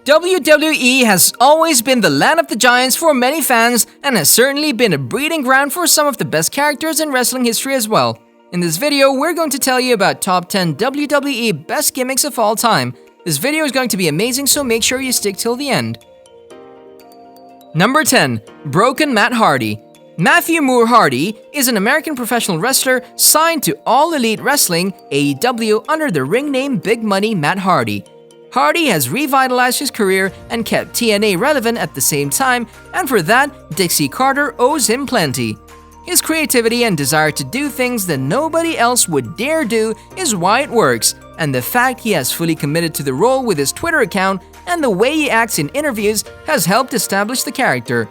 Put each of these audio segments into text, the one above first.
WWE has always been the land of the giants for many fans and has certainly been a breeding ground for some of the best characters in wrestling history as well. In this video, we're going to tell you about top 10 WWE best gimmicks of all time. This video is going to be amazing, so make sure you stick till the end. Number 10. Broken Matt Hardy. Matthew Moore Hardy is an American professional wrestler signed to All Elite Wrestling, AEW, under the ring name Big Money Matt Hardy. Hardy has revitalized his career and kept TNA relevant at the same time, and for that, Dixie Carter owes him plenty. His creativity and desire to do things that nobody else would dare do is why it works, and the fact he has fully committed to the role with his Twitter account and the way he acts in interviews has helped establish the character.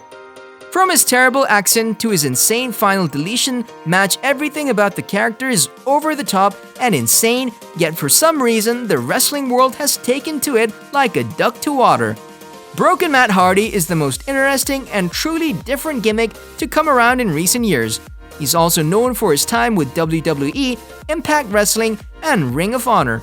From his terrible accent to his insane final deletion match, everything about the character is over the top and insane, yet for some reason the wrestling world has taken to it like a duck to water. Broken Matt Hardy is the most interesting and truly different gimmick to come around in recent years. He's also known for his time with WWE, Impact Wrestling, and Ring of Honor.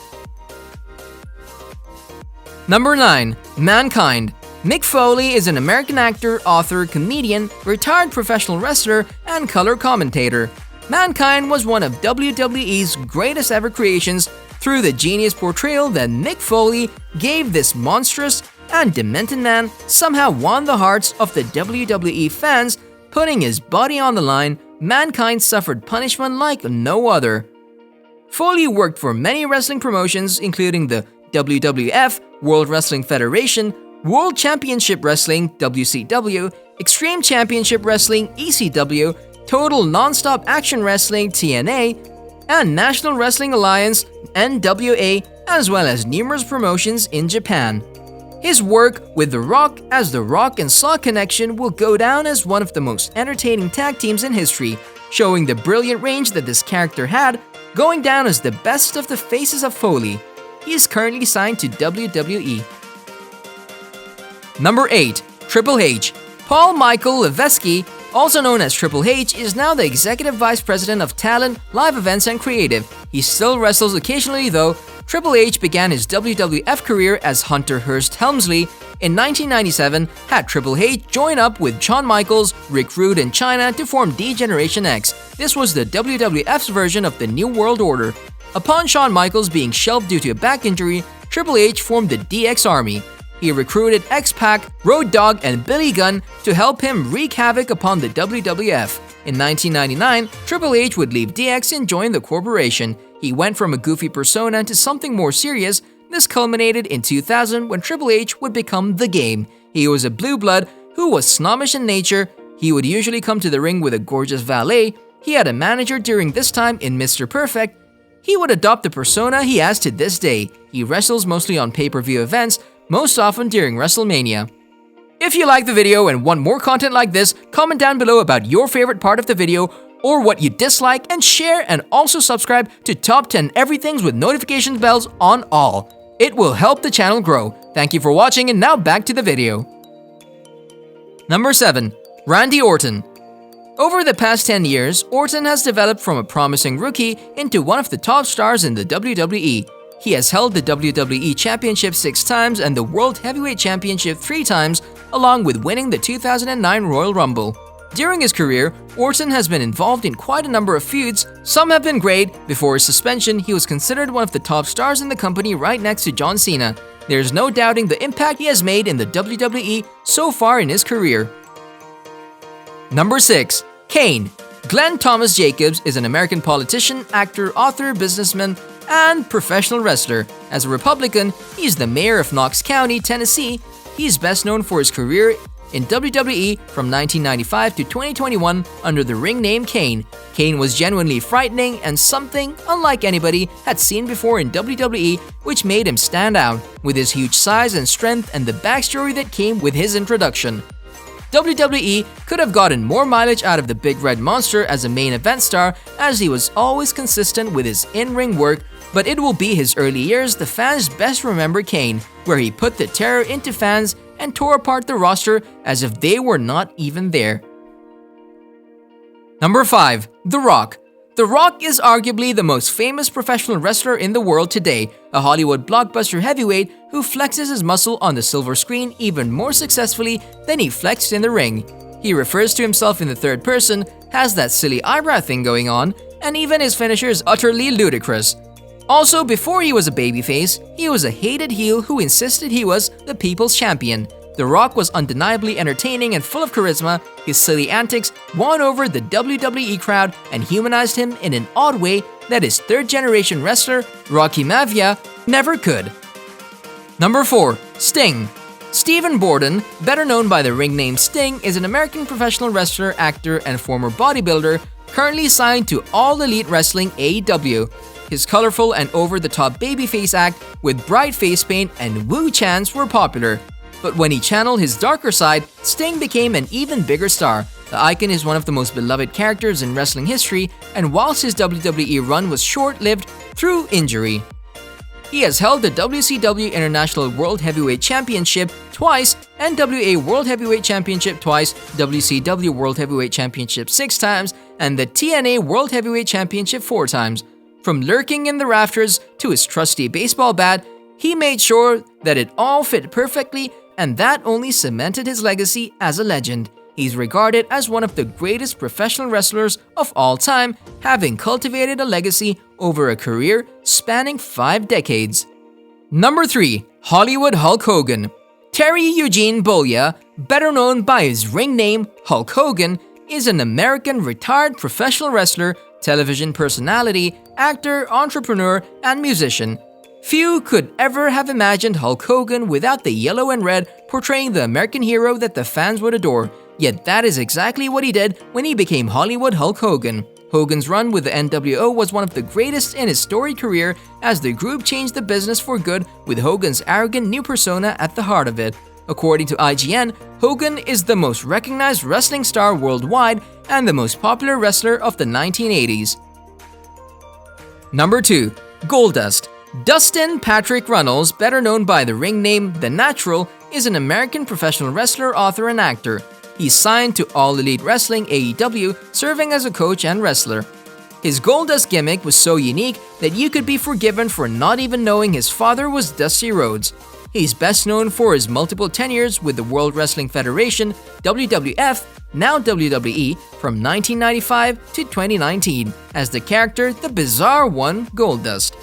Number 9. Mankind. Mick Foley is an American actor, author, comedian, retired professional wrestler, and color commentator. Mankind was one of WWE's greatest ever creations through the genius portrayal that Mick Foley gave this monstrous and demented man. Somehow won the hearts of the WWE fans, putting his body on the line. Mankind suffered punishment like no other. Foley worked for many wrestling promotions, including the WWF, World Wrestling Federation, World Championship Wrestling (WCW), Extreme Championship Wrestling (ECW), Total Nonstop Action Wrestling (TNA), and National Wrestling Alliance (NWA), as well as numerous promotions in Japan. His work with The Rock as The Rock and Saw Connection will go down as one of the most entertaining tag teams in history, showing the brilliant range that this character had, going down as the best of the faces of Foley. He is currently signed to WWE. Number 8. Triple H. Paul Michael Levesque, also known as Triple H, is now the Executive Vice President of Talent, Live Events, and Creative. He still wrestles occasionally though. Triple H began his WWF career as Hunter Hearst Helmsley. In 1997, had Triple H join up with Shawn Michaels, Rick Rude, and Chyna to form D-Generation X. This was the WWF's version of the New World Order. Upon Shawn Michaels being shelved due to a back injury, Triple H formed the DX Army. He recruited X-Pac, Road Dogg, and Billy Gunn to help him wreak havoc upon the WWF. In 1999, Triple H would leave DX and join the corporation. He went from a goofy persona to something more serious. This culminated in 2000 when Triple H would become The Game. He was a blue blood who was snobbish in nature. He would usually come to the ring with a gorgeous valet. He had a manager during this time in Mr. Perfect. He would adopt the persona he has to this day. He wrestles mostly on pay-per-view events, most often during WrestleMania. If you like the video and want more content like this, comment down below about your favorite part of the video or what you dislike, and share, and also subscribe to Top 10 Everythingz with notification bells on all. It will help the channel grow. Thank you for watching, and now back to the video. Number 7. Randy Orton. Over the past 10 years, Orton has developed from a promising rookie into one of the top stars in the WWE. He has held the WWE Championship 6 times and the World Heavyweight Championship 3 times, along with winning the 2009 Royal Rumble. During his career, Orton has been involved in quite a number of feuds. Some have been great. Before his suspension, he was considered one of the top stars in the company right next to John Cena. There's no doubting the impact he has made in the WWE so far in his career. Number 6. Kane. Glenn Thomas Jacobs is an American politician, actor, author, businessman, and professional wrestler. As a Republican, he's the mayor of Knox County, Tennessee. He's best known for his career in WWE from 1995 to 2021 under the ring name Kane. Kane was genuinely frightening and something unlike anybody had seen before in WWE, which made him stand out with his huge size and strength and the backstory that came with his introduction. WWE could have gotten more mileage out of the Big Red Monster as a main event star, as he was always consistent with his in-ring work, but it will be his early years the fans best remember Kane, where he put the terror into fans and tore apart the roster as if they were not even there. Number 5. The Rock. The Rock is arguably the most famous professional wrestler in the world today, a Hollywood blockbuster heavyweight who flexes his muscle on the silver screen even more successfully than he flexed in the ring. He refers to himself in the third person, has that silly eyebrow thing going on, and even his finisher is utterly ludicrous. Also, before he was a babyface, he was a hated heel who insisted he was the people's champion. The Rock was undeniably entertaining and full of charisma. His silly antics won over the WWE crowd and humanized him in an odd way that his third-generation wrestler, Rocky Maivia, never could. Number 4. Sting. Stephen Borden, better known by the ring name Sting, is an American professional wrestler, actor, and former bodybuilder currently signed to All Elite Wrestling AEW. His colorful and over-the-top babyface act with bright face paint and woo chants were popular. But when he channeled his darker side, Sting became an even bigger star. The Icon is one of the most beloved characters in wrestling history, and whilst his WWE run was short-lived through injury. He has held the WCW International World Heavyweight Championship twice, NWA World Heavyweight Championship twice, WCW World Heavyweight Championship 6 times, and the TNA World Heavyweight Championship 4 times. From lurking in the rafters to his trusty baseball bat, he made sure that it all fit perfectly, and that only cemented his legacy as a legend. He's regarded as one of the greatest professional wrestlers of all time, having cultivated a legacy over a career spanning 5 decades. Number 3. Hollywood Hulk Hogan. Terry Eugene Bollea, better known by his ring name Hulk Hogan, is an American retired professional wrestler, television personality, actor, entrepreneur, and musician. Few could ever have imagined Hulk Hogan without the yellow and red portraying the American hero that the fans would adore, yet that is exactly what he did when he became Hollywood Hulk Hogan. Hogan's run with the NWO was one of the greatest in his storied career, as the group changed the business for good with Hogan's arrogant new persona at the heart of it. According to IGN, Hogan is the most recognized wrestling star worldwide and the most popular wrestler of the 1980s. Number 2. Goldust. Dustin Patrick Runnels, better known by the ring name The Natural, is an American professional wrestler, author, and actor. He's signed to All Elite Wrestling AEW, serving as a coach and wrestler. His Goldust gimmick was so unique that you could be forgiven for not even knowing his father was Dusty Rhodes. He's best known for his multiple tenures with the World Wrestling Federation, WWF, now WWE, from 1995 to 2019, as the character The Bizarre One Goldust.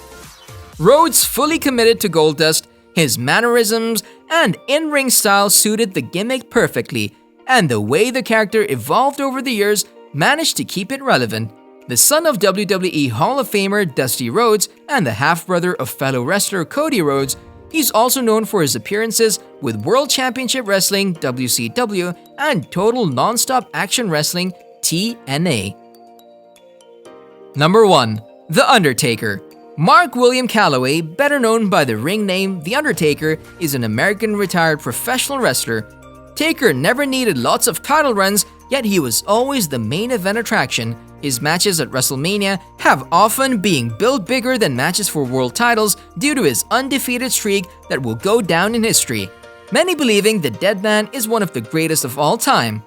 Rhodes fully committed to Goldust. His mannerisms and in-ring style suited the gimmick perfectly, and the way the character evolved over the years managed to keep it relevant. The son of WWE Hall of Famer Dusty Rhodes and the half-brother of fellow wrestler Cody Rhodes, he's also known for his appearances with World Championship Wrestling WCW and Total Nonstop Action Wrestling TNA. Number 1. The Undertaker. Mark William Calloway, better known by the ring name The Undertaker, is an American retired professional wrestler. Taker never needed lots of title runs, yet he was always the main event attraction. His matches at WrestleMania have often been billed bigger than matches for world titles due to his undefeated streak that will go down in history, many believing the dead man is one of the greatest of all time.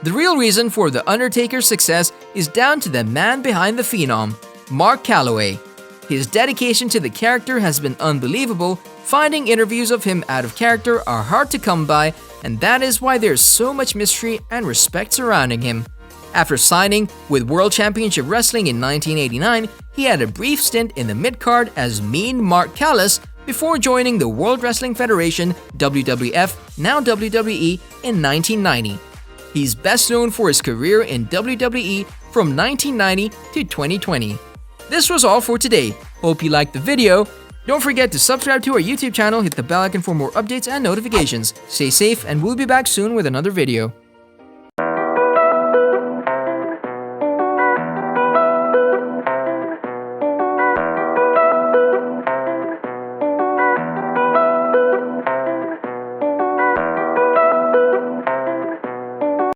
The real reason for The Undertaker's success is down to the man behind the phenom, Mark Calloway. His dedication to the character has been unbelievable. Finding interviews of him out of character are hard to come by, and that is why there's so much mystery and respect surrounding him. After signing with World Championship Wrestling in 1989, he had a brief stint in the mid-card as Mean Mark Callis before joining the World Wrestling Federation, WWF, now WWE, in 1990. He's best known for his career in WWE from 1990 to 2020. This was all for today. Hope you liked the video. Don't forget to subscribe to our YouTube channel, hit the bell icon for more updates and notifications. Stay safe, and we'll be back soon with another video.